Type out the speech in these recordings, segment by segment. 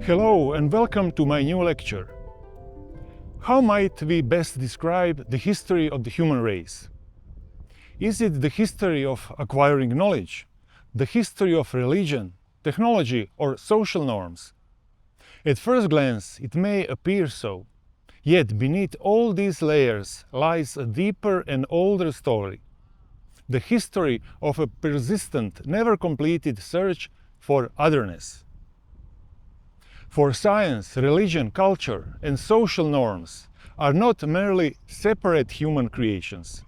Hello and welcome to my new lecture. How might we best describe the history of the human race? Is it the history of acquiring knowledge, the history of religion, technology, or social norms? At first glance, it may appear so. Yet beneath all these layers lies a deeper and older story. The history of a persistent, never completed search for otherness. For science, religion, culture, and social norms are not merely separate human creations.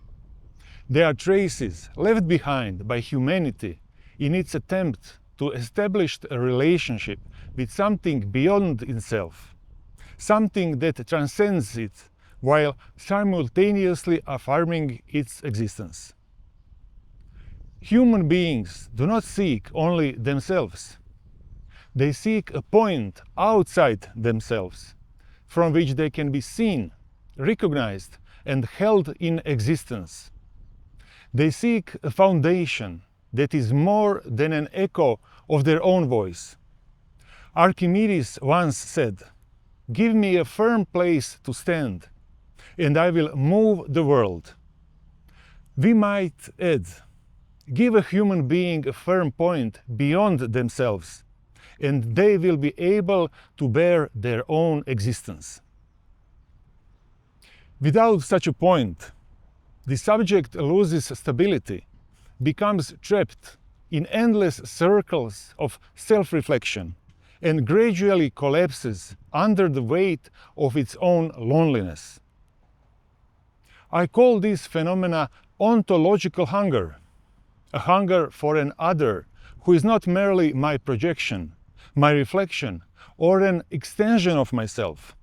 They are traces left behind by humanity in its attempt to establish a relationship with something beyond itself, something that transcends it while simultaneously affirming its existence. Human beings do not seek only themselves. They seek a point outside themselves, from which they can be seen, recognized, and held in existence. They seek a foundation that is more than an echo of their own voice. Archimedes once said, "Give me a firm place to stand, and I will move the world." We might add, give a human being a firm point beyond themselves, and they will be able to bear their own existence. Without such a point, the subject loses stability, becomes trapped in endless circles of self-reflection, and gradually collapses under the weight of its own loneliness. I call this phenomena ontological hunger, a hunger for an other who is not merely my projection, my reflection, or an extension of myself,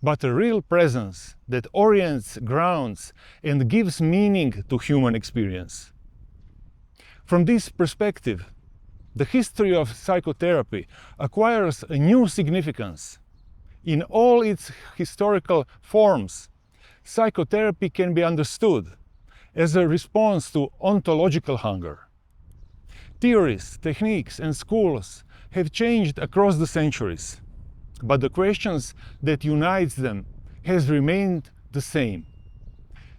but a real presence that orients, grounds, and gives meaning to human experience. From this perspective, the history of psychotherapy acquires a new significance. In all its historical forms, psychotherapy can be understood as a response to ontological hunger. Theories, techniques, and schools have changed across the centuries, but the questions that unites them has remained the same.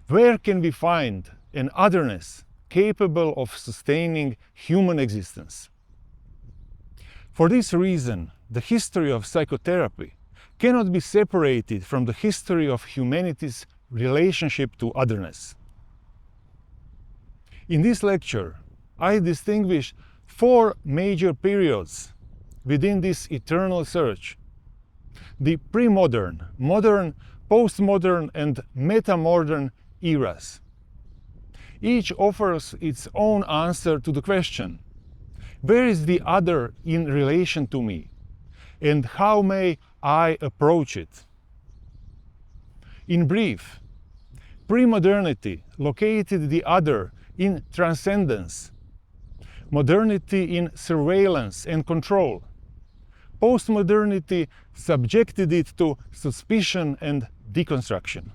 Where can we find an otherness capable of sustaining human existence? For this reason, the history of psychotherapy cannot be separated from the history of humanity's relationship to otherness. In this lecture, I distinguish four major periods within this eternal search: the premodern, modern, postmodern, and metamodern eras. Each offers its own answer to the question, where is the other in relation to me, and how may I approach it? In brief, premodernity located the other in transcendence, modernity in surveillance and control. Postmodernity subjected it to suspicion and deconstruction.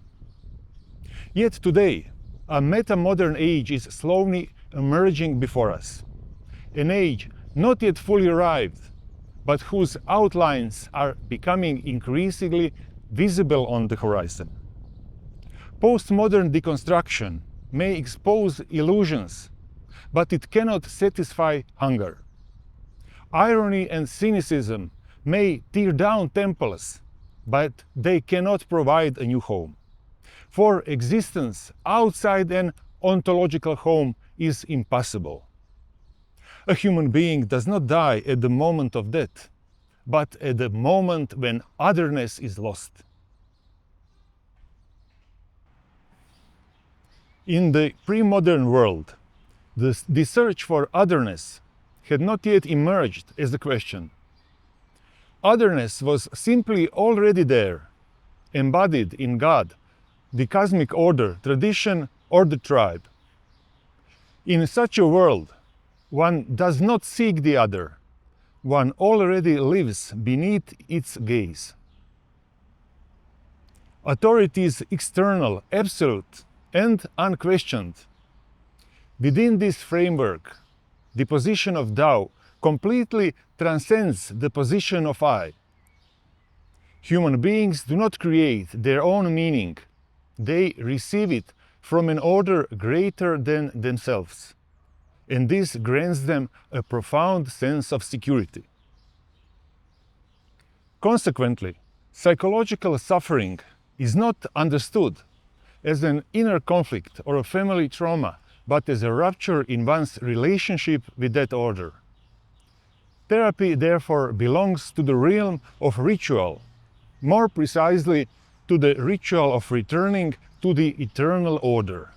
Yet today, a metamodern age is slowly emerging before us. An age not yet fully arrived, but whose outlines are becoming increasingly visible on the horizon. Postmodern deconstruction may expose illusions, but it cannot satisfy hunger. Irony and cynicism may tear down temples, but they cannot provide a new home. For existence outside an ontological home is impossible. A human being does not die at the moment of death, but at the moment when otherness is lost. In the pre-modern world, the search for otherness had not yet emerged as a question. Otherness was simply already there, embodied in God, the cosmic order, tradition, or the tribe. In such a world, one does not seek the other. One already lives beneath its gaze. Authority is external, absolute, and unquestioned. Within this framework, the position of Tao completely transcends the position of I, Human beings do not create their own meaning. They receive it from an order greater than themselves, and this grants them a profound sense of security. Consequently, psychological suffering is not understood as an inner conflict or a family trauma, but as a rupture in one's relationship with that order. Therapy, therefore, belongs to the realm of ritual, more precisely to the ritual of returning to the eternal order.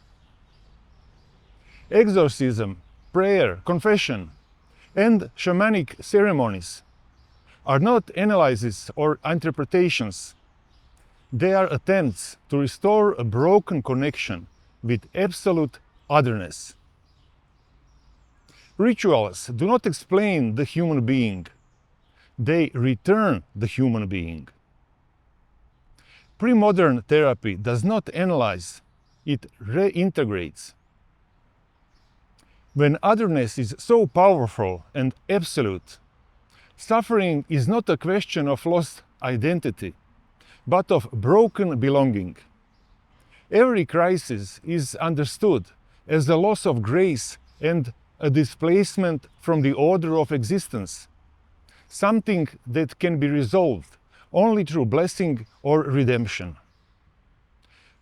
Exorcism, prayer, confession, and shamanic ceremonies are not analyses or interpretations. They are attempts to restore a broken connection with absolute otherness. Rituals do not explain the human being. They return the human being. Premodern therapy does not analyze, it reintegrates. When otherness is so powerful and absolute, suffering is not a question of lost identity, but of broken belonging. Every crisis is understood as a loss of grace and a displacement from the order of existence, something that can be resolved only through blessing or redemption.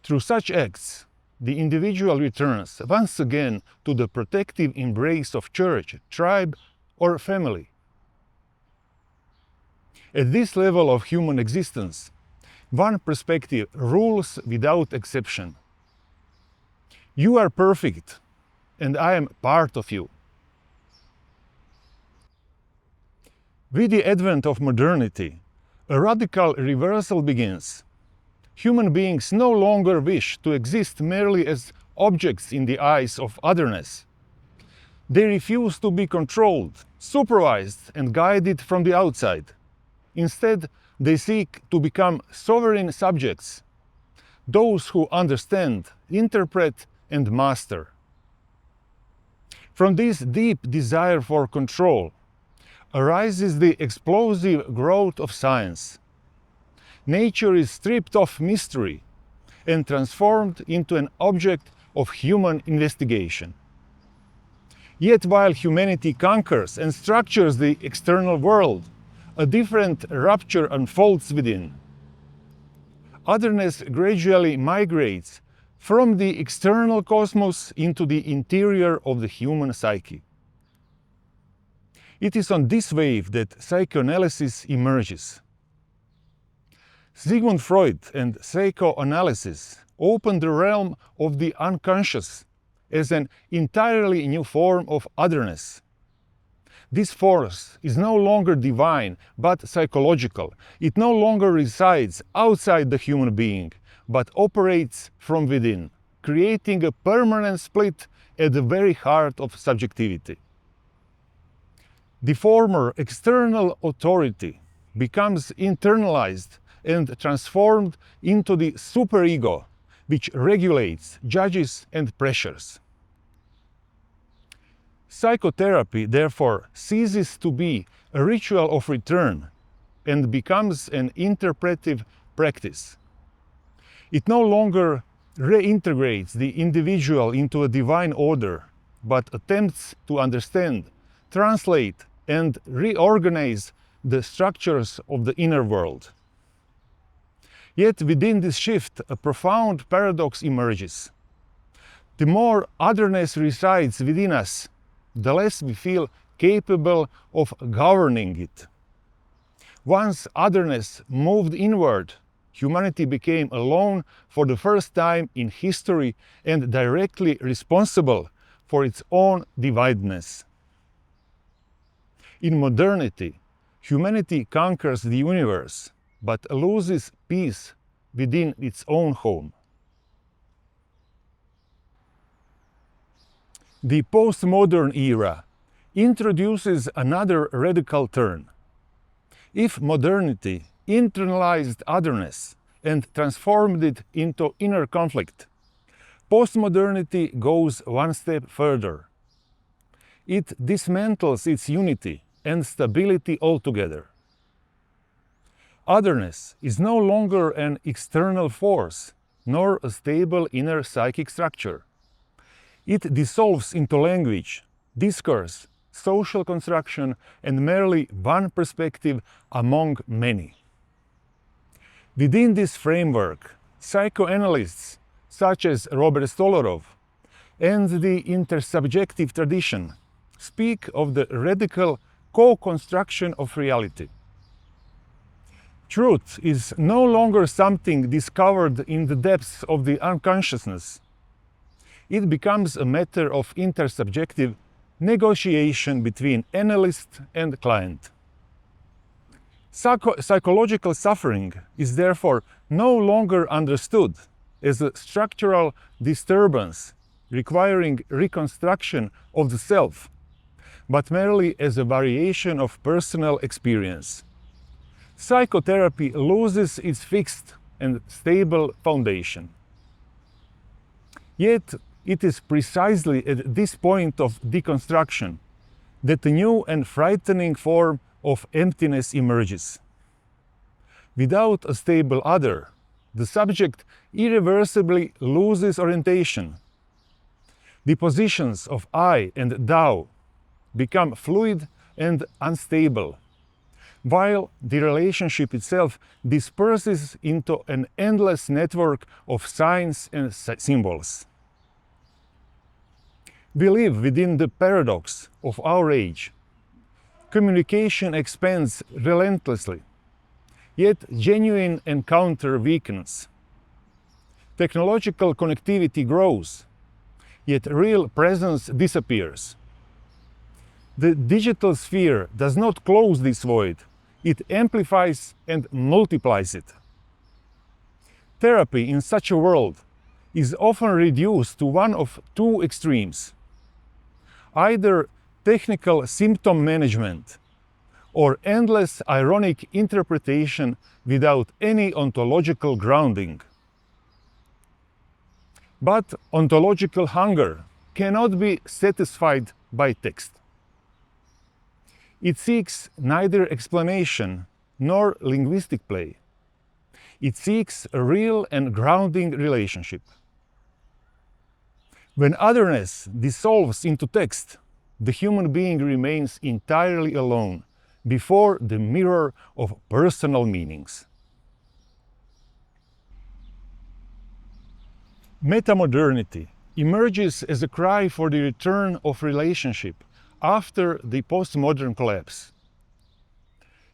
Through such acts, the individual returns once again to the protective embrace of church, tribe, or family. At this level of human existence, one perspective rules without exception. You are perfect, and I am part of you. With the advent of modernity, a radical reversal begins. Human beings no longer wish to exist merely as objects in the eyes of otherness. They refuse to be controlled, supervised, and guided from the outside. Instead, they seek to become sovereign subjects, those who understand, interpret, and master. From this deep desire for control arises the explosive growth of science. Nature is stripped of mystery and transformed into an object of human investigation. Yet while humanity conquers and structures the external world, a different rupture unfolds within. Otherness gradually migrates from the external cosmos into the interior of the human psyche. It is on this wave that psychoanalysis emerges. Sigmund Freud and psychoanalysis opened the realm of the unconscious as an entirely new form of otherness. This force is no longer divine, but psychological. It no longer resides outside the human being, but operates from within, creating a permanent split at the very heart of subjectivity. The former external authority becomes internalized and transformed into the superego, which regulates, judges, and pressures. Psychotherapy, therefore, ceases to be a ritual of return and becomes an interpretive practice. It no longer reintegrates the individual into a divine order, but attempts to understand, translate, and reorganize the structures of the inner world. Yet within this shift, a profound paradox emerges. The more otherness resides within us, the less we feel capable of governing it. Once otherness moved inward, humanity became alone for the first time in history and directly responsible for its own dividedness. In modernity, humanity conquers the universe, but loses peace within its own home. The postmodern era introduces another radical turn. If modernity internalized otherness and transformed it into inner conflict, postmodernity goes one step further. It dismantles its unity and stability altogether. Otherness is no longer an external force, nor a stable inner psychic structure. It dissolves into language, discourse, social construction, and merely one perspective among many. Within this framework, psychoanalysts such as Robert Stolorov and the intersubjective tradition speak of the radical co-construction of reality. Truth is no longer something discovered in the depths of the unconsciousness. It becomes a matter of intersubjective negotiation between analyst and client. Psychological suffering is therefore no longer understood as a structural disturbance requiring reconstruction of the self, but merely as a variation of personal experience. Psychotherapy loses its fixed and stable foundation. Yet, it is precisely at this point of deconstruction that a new and frightening form of emptiness emerges. Without a stable other, the subject irreversibly loses orientation. The positions of I and Tao become fluid and unstable, while the relationship itself disperses into an endless network of signs and symbols. We live within the paradox of our age. Communication expands relentlessly, yet genuine encounter weakens. Technological connectivity grows, yet real presence disappears. The digital sphere does not close this void, it amplifies and multiplies it. Therapy in such a world is often reduced to one of two extremes: either technical symptom management or endless ironic interpretation without any ontological grounding. But ontological hunger cannot be satisfied by text. It seeks neither explanation nor linguistic play. It seeks a real and grounding relationship. When otherness dissolves into text, the human being remains entirely alone before the mirror of personal meanings. Metamodernity emerges as a cry for the return of relationship after the postmodern collapse.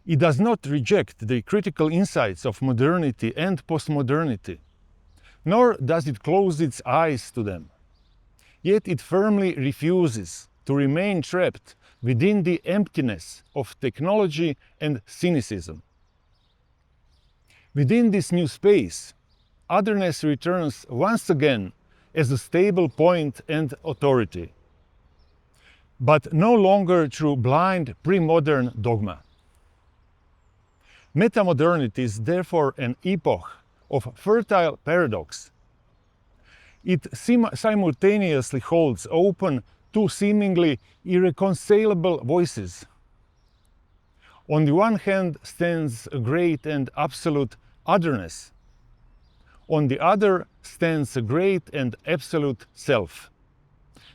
It does not reject the critical insights of modernity and postmodernity, nor does it close its eyes to them. Yet it firmly refuses to remain trapped within the emptiness of technology and cynicism. Within this new space, otherness returns once again as a stable point and authority, but no longer through blind pre-modern dogma. Metamodernity is therefore an epoch of fertile paradox. It simultaneously holds open two seemingly irreconcilable voices. On the one hand stands a great and absolute otherness. On the other stands a great and absolute self.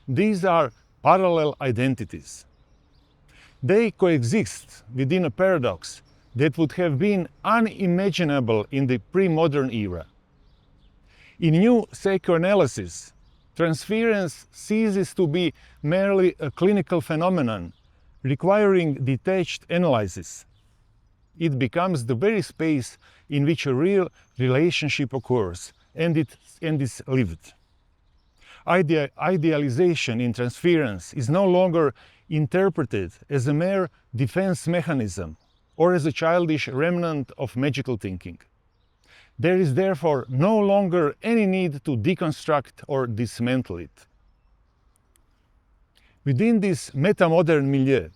These are parallel identities. They coexist within a paradox that would have been unimaginable in the pre-modern era. In new psychoanalysis, transference ceases to be merely a clinical phenomenon requiring detached analysis. It becomes the very space in which a real relationship occurs and is lived. Idealization in transference is no longer interpreted as a mere defense mechanism or as a childish remnant of magical thinking. There is therefore no longer any need to deconstruct or dismantle it. Within this metamodern milieu,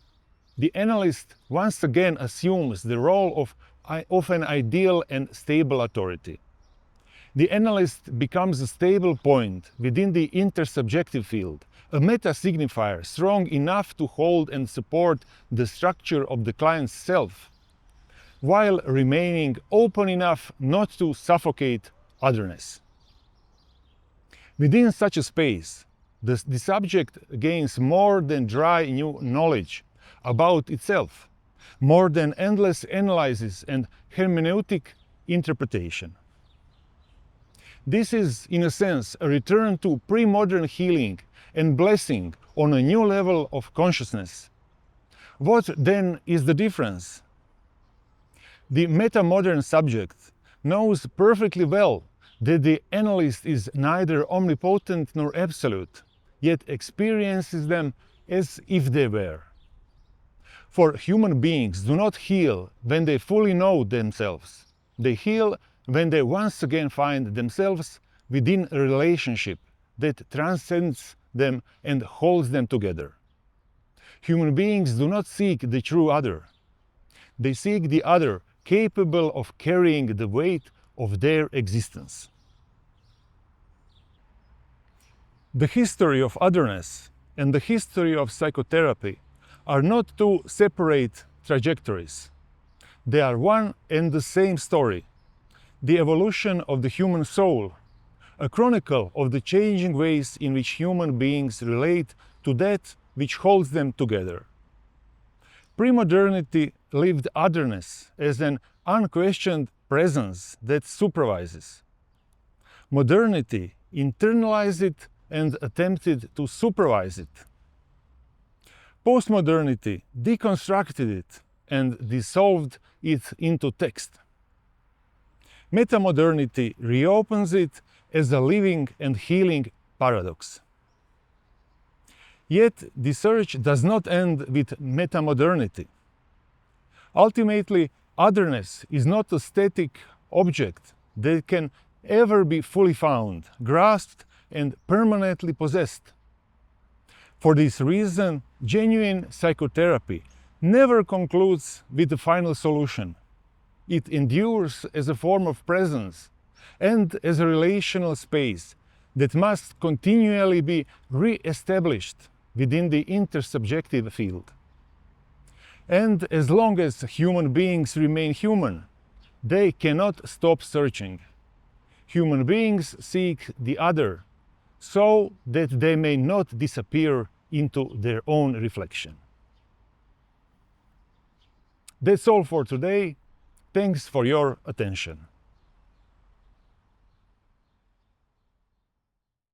the analyst once again assumes the role of an ideal and stable authority. The analyst becomes a stable point within the intersubjective field, a meta-signifier strong enough to hold and support the structure of the client's self, while remaining open enough not to suffocate otherness. Within such a space, the subject gains more than dry new knowledge about itself, more than endless analysis and hermeneutic interpretation. This is, in a sense, a return to pre-modern healing and blessing on a new level of consciousness. What then is the difference? The metamodern subject knows perfectly well that the analyst is neither omnipotent nor absolute, yet experiences them as if they were. For human beings do not heal when they fully know themselves. They heal when they once again find themselves within a relationship that transcends them and holds them together. Human beings do not seek the true other. They seek the other capable of carrying the weight of their existence. The history of otherness and the history of psychotherapy are not two separate trajectories. They are one and the same story, the evolution of the human soul, a chronicle of the changing ways in which human beings relate to that which holds them together. Premodernity lived otherness as an unquestioned presence that supervises. Modernity internalized it and attempted to supervise it. Postmodernity deconstructed it and dissolved it into text. Metamodernity reopens it as a living and healing paradox. Yet the search does not end with metamodernity. Ultimately, otherness is not a static object that can ever be fully found, grasped, and permanently possessed. For this reason, genuine psychotherapy never concludes with the final solution. It endures as a form of presence and as a relational space that must continually be re-established within the intersubjective field. And as long as human beings remain human, they cannot stop searching. Human beings seek the other so that they may not disappear into their own reflection. That's all for today. Thanks for your attention.